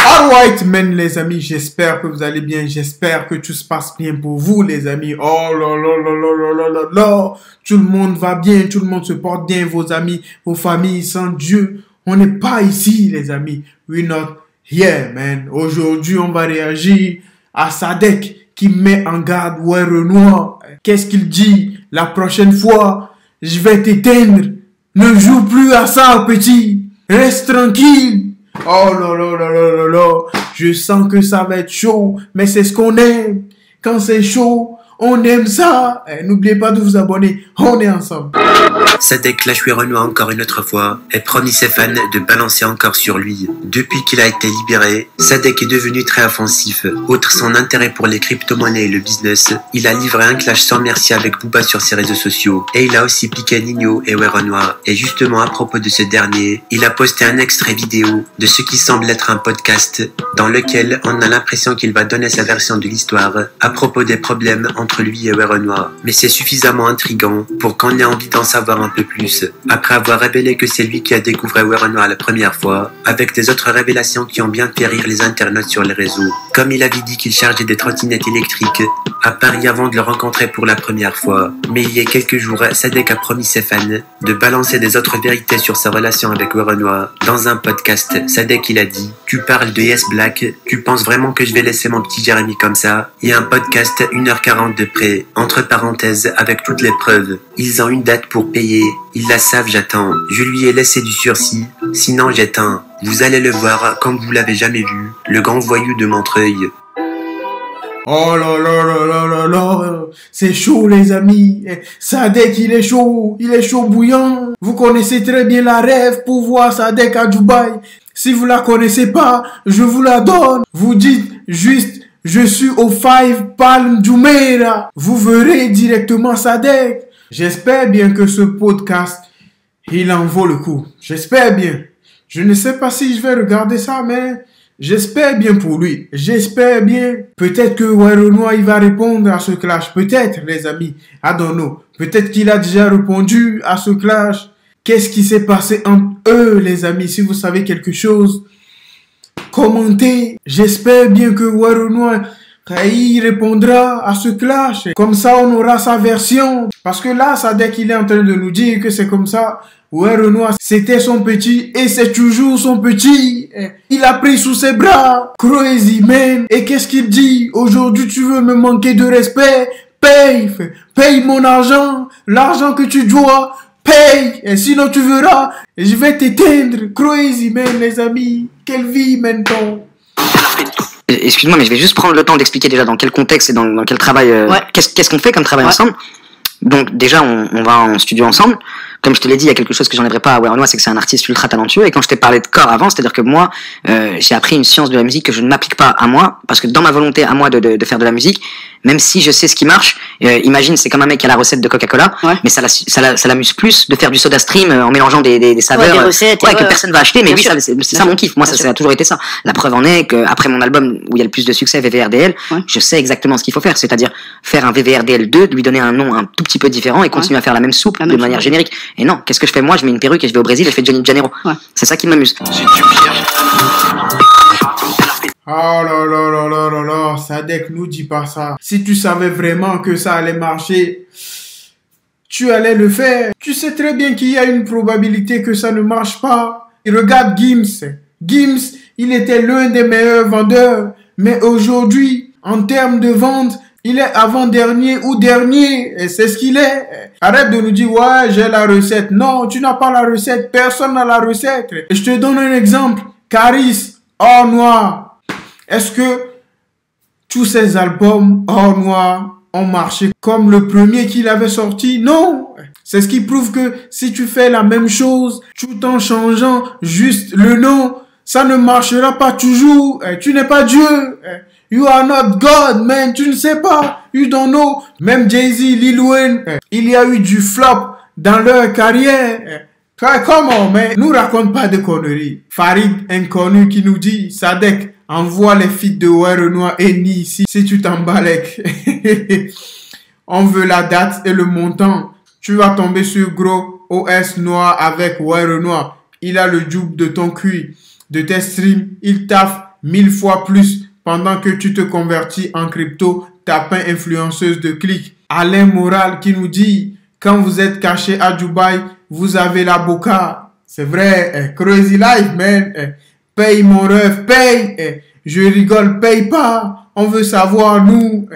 Alright, men, les amis, j'espère que vous allez bien, j'espère que tout se passe bien pour vous, les amis. Oh là là là là là là là là, tout le monde va bien, tout le monde se porte bien, vos amis, vos familles, sans Dieu, on n'est pas ici, les amis. We're not here, man. Aujourd'hui, on va réagir à Sadek qui met en garde Ouais Renoir. Qu'est-ce qu'il dit? La prochaine fois, je vais t'éteindre. Ne joue plus à ça, petit. Reste tranquille. Oh là là là là là là, je sens que ça va être chaud, mais c'est ce qu'on aime. Quand c'est chaud, on aime ça. N'oubliez pas de vous abonner, on est ensemble. Sadek lâche Ouais Renoir encore une autre fois et promet ses fans de balancer encore sur lui. Depuis qu'il a été libéré, Sadek est devenu très offensif. Outre son intérêt pour les crypto-monnaies et le business, il a livré un clash sans merci avec Booba sur ses réseaux sociaux. Et il a aussi piqué Nino et Ouais Renoir. Et justement à propos de ce dernier, il a posté un extrait vidéo de ce qui semble être un podcast dans lequel on a l'impression qu'il va donner sa version de l'histoire à propos des problèmes entre lui et Ouais Renoir. Mais c'est suffisamment intriguant pour qu'on ait envie d'en savoir un peu plus. Après avoir révélé que c'est lui qui a découvert Ouais Renoir la première fois, avec des autres révélations qui ont bien fait rire les internautes sur les réseaux. Comme il avait dit qu'il chargeait des trottinettes électriques à Paris avant de le rencontrer pour la première fois. Mais il y a quelques jours, Sadek a promis ses fans de balancer des autres vérités sur sa relation avec Ouais Renoir. Dans un podcast, Sadek il a dit « Tu parles de Yes Black, tu penses vraiment que je vais laisser mon petit Jérémy comme ça ?» Il y a un podcast 1h40 de près, entre parenthèses, avec toutes les preuves. Ils ont une date pour payer. Ils la savent, j'attends. Je lui ai laissé du sursis, sinon j'éteins. Vous allez le voir comme vous l'avez jamais vu, le grand voyou de Montreuil. Oh là là là là là là, c'est chaud les amis. Sadek il est chaud bouillant. Vous connaissez très bien la rêve pour voir Sadek à Dubaï. Si vous la connaissez pas, je vous la donne. Vous dites juste je suis au 5 Palm Jumeirah. Vous verrez directement Sadek. J'espère bien que ce podcast, il en vaut le coup. J'espère bien. Je ne sais pas si je vais regarder ça, mais j'espère bien pour lui. J'espère bien. Peut-être que Ouais Renoir, il va répondre à ce clash. Peut-être, les amis. I don't know. Peut-être qu'il a déjà répondu à ce clash. Qu'est-ce qui s'est passé entre eux, les amis? Si vous savez quelque chose, commentez. J'espère bien que Ouais Renoir, il répondra à ce clash. Comme ça, on aura sa version. Parce que là, Sadek, il est en train de nous dire que c'est comme ça. Ouais Renoir, c'était son petit et c'est toujours son petit. Il a pris sous ses bras. Crazy man. Et qu'est-ce qu'il dit? Aujourd'hui, tu veux me manquer de respect? Paye mon argent. L'argent que tu dois. Paye. Et sinon, tu verras. Je vais t'éteindre. Crazy man, les amis. Quelle vie maintenant. Excuse-moi, mais je vais juste prendre le temps d'expliquer déjà dans quel contexte et dans quel travail, qu'est-ce qu'on fait comme travail ensemble. Donc déjà, on va en studio ensemble. Comme je te l'ai dit, il y a quelque chose que j'enlèverai pas à Ouais Renoir, c'est que c'est un artiste ultra talentueux. Et quand je t'ai parlé de corps avant, c'est-à-dire que moi, j'ai appris une science de la musique que je ne m'applique pas à moi, parce que dans ma volonté à moi de faire de la musique, même si je sais ce qui marche, imagine, c'est comme un mec qui a la recette de Coca-Cola, mais ça l'amuse plus de faire du soda stream en mélangeant des saveurs, des recettes, que personne va acheter. Mais oui, c'est ça mon kiff. Moi, ça a toujours été ça. La preuve en est qu'après mon album où il y a le plus de succès, VVRDL, je sais exactement ce qu'il faut faire, c'est-à-dire faire un VVRDL 2, lui donner un nom un tout petit peu différent et continuer à faire la même soupe de manière générique. Et non, qu'est-ce que je fais moi? Je mets une perruque et je vais au Brésil et je fais Johnny Janeiro. C'est ça qui m'amuse. Oh là là là là là là, Sadek, nous dis pas ça. Si tu savais vraiment que ça allait marcher, tu allais le faire. Tu sais très bien qu'il y a une probabilité que ça ne marche pas. Et regarde Gims. Gims, il était l'un des meilleurs vendeurs. Mais aujourd'hui, en termes de vente, il est avant-dernier ou dernier. Et c'est ce qu'il est. Arrête de nous dire, ouais, j'ai la recette. Non, tu n'as pas la recette. Personne n'a la recette. Et je te donne un exemple. Caris, Or Noir. Est-ce que tous ces albums Or Noir ont marché comme le premier qu'il avait sorti? Non. C'est ce qui prouve que si tu fais la même chose tout en changeant juste le nom, ça ne marchera pas toujours. Tu n'es pas Dieu. You are not God, man. Tu ne sais pas. You don't know. Même Jay-Z, Lil Wayne, il y a eu du flop dans leur carrière. Comment, mais nous raconte pas de conneries. Farid, inconnu, qui nous dit, Sadek, envoie les feats de Ouais Renoir et Ni ici si tu t'embalèques. On veut la date et le montant. Tu vas tomber sur gros OS noir avec Ouais Renoir. il a le double de ton QI. De tes streams, il taffe 1000 fois plus pendant que tu te convertis en crypto, tapin influenceuse de clics. Alain Moral qui nous dit, quand vous êtes caché à Dubaï, vous avez la boca. C'est vrai, crazy life, man. Paye mon rêve, paye. Je rigole, paye pas. On veut savoir, nous.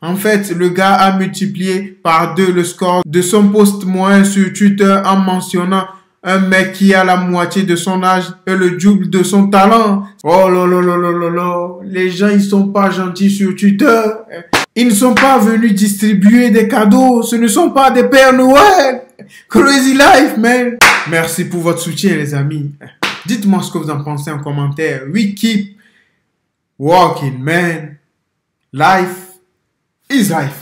En fait, le gars a multiplié par 2 le score de son post moyen sur Twitter en mentionnant un mec qui a la moitié de son âge et le double de son talent. Oh là là là là là là. Les gens, ils sont pas gentils sur Twitter. Ils ne sont pas venus distribuer des cadeaux. Ce ne sont pas des Pères Noël. Crazy life, man. Merci pour votre soutien, les amis. Dites-moi ce que vous en pensez en commentaire. We keep walking, man. Life is life.